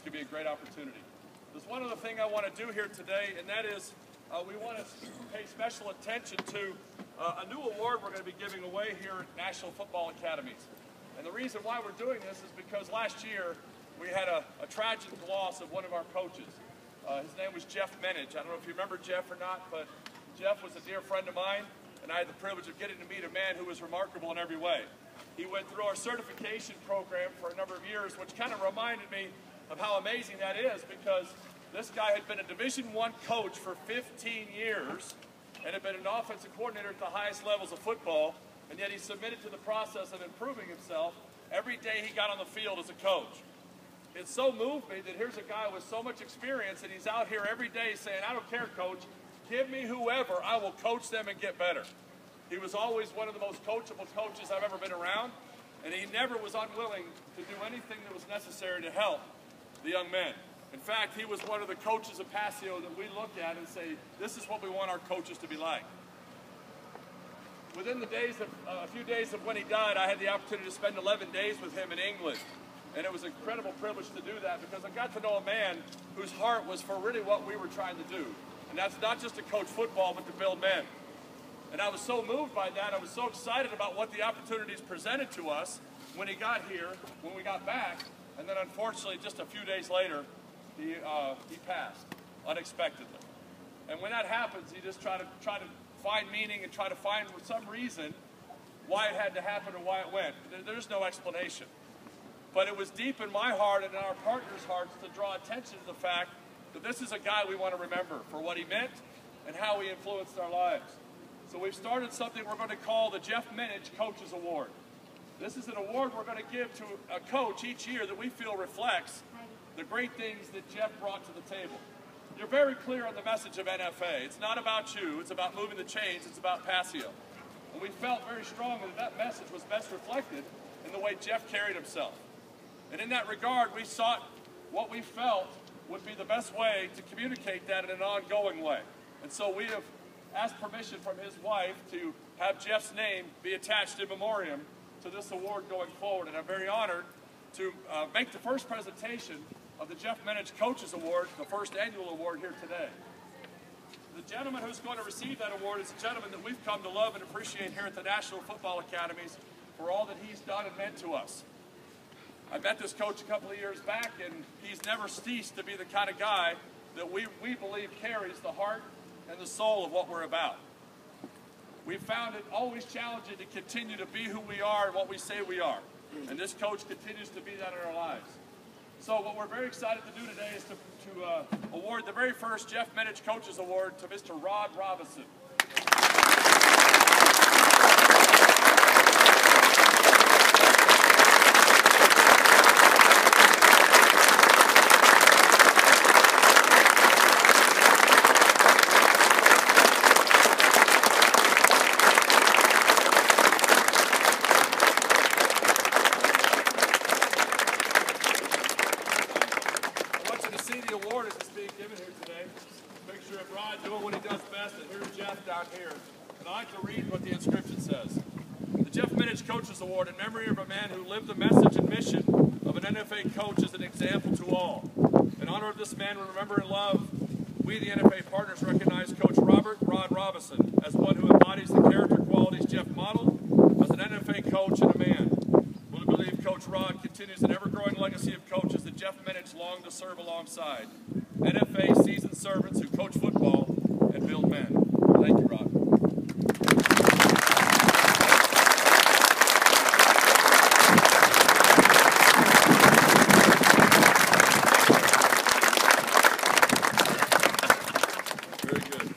could be a great opportunity. There's one other thing I want to do here today, and that is we want to pay special attention to a new award we're going to be giving away here at National Football Academies. And the reason why we're doing this is because last year we had a tragic loss of one of our coaches. His name was Jeff Menage. I don't know if you remember Jeff or not, but Jeff was a dear friend of mine, and I had the privilege of getting to meet a man who was remarkable in every way. He went through our certification program for a number of years, which kind of reminded me of how amazing that is, because this guy had been a Division I coach for 15 years and had been an offensive coordinator at the highest levels of football, and yet he submitted to the process of improving himself every day he got on the field as a coach. It so moved me that here's a guy with so much experience, and he's out here every day saying, I don't care, coach, give me whoever, I will coach them and get better. He was always one of the most coachable coaches I've ever been around, and he never was unwilling to do anything that was necessary to help the young men. In fact, he was one of the coaches of Passio that we look at and say, this is what we want our coaches to be like. Within the days of, a few days of when he died, I had the opportunity to spend 11 days with him in England. And it was an incredible privilege to do that, because I got to know a man whose heart was for really what we were trying to do. And that's not just to coach football, but to build men. And I was so moved by that, I was so excited about what the opportunities presented to us when he got here, when we got back, and then unfortunately just a few days later, he passed unexpectedly. And when that happens, you just try to find meaning and try to find for some reason why it had to happen or why it went. There's no explanation. But it was deep in my heart and in our partners' hearts to draw attention to the fact that this is a guy we want to remember for what he meant and how he influenced our lives. So we've started something we're going to call the Jeff Menage Coaches Award. This is an award we're going to give to a coach each year that we feel reflects the great things that Jeff brought to the table. You're very clear on the message of NFA. It's not about you, it's about moving the chains, it's about Passio. And we felt very strongly that message was best reflected in the way Jeff carried himself. And in that regard, we sought what we felt would be the best way to communicate that in an ongoing way. And so we have asked permission from his wife to have Jeff's name be attached in memoriam to this award going forward. And I'm very honored to make the first presentation of the Jeff Menage Coaches Award, the first annual award here today. The gentleman who's going to receive that award is a gentleman that we've come to love and appreciate here at the National Football Academies for all that he's done and meant to us. I met this coach a couple of years back, and he's never ceased to be the kind of guy that we believe carries the heart and the soul of what we're about. We've found it always challenging to continue to be who we are and what we say we are. And this coach continues to be that in our lives. So what we're very excited to do today is to award the very first Jeff Menage Coaches Award to Mr. Robison. Picture of Rod doing what he does best, and here's Jeff down here. And I like to read what the inscription says. The Jeff Menage Coaches Award in memory of a man who lived the message and mission of an NFA coach as an example to all. In honor of this man we remember and love, we the NFA partners recognize Coach Rod Robison as one who embodies the character qualities Jeff modeled as an NFA coach and a man. We believe Coach Rod continues an ever-growing legacy of coaches that Jeff Menage longed to serve alongside. NFA seasoned servants who coach football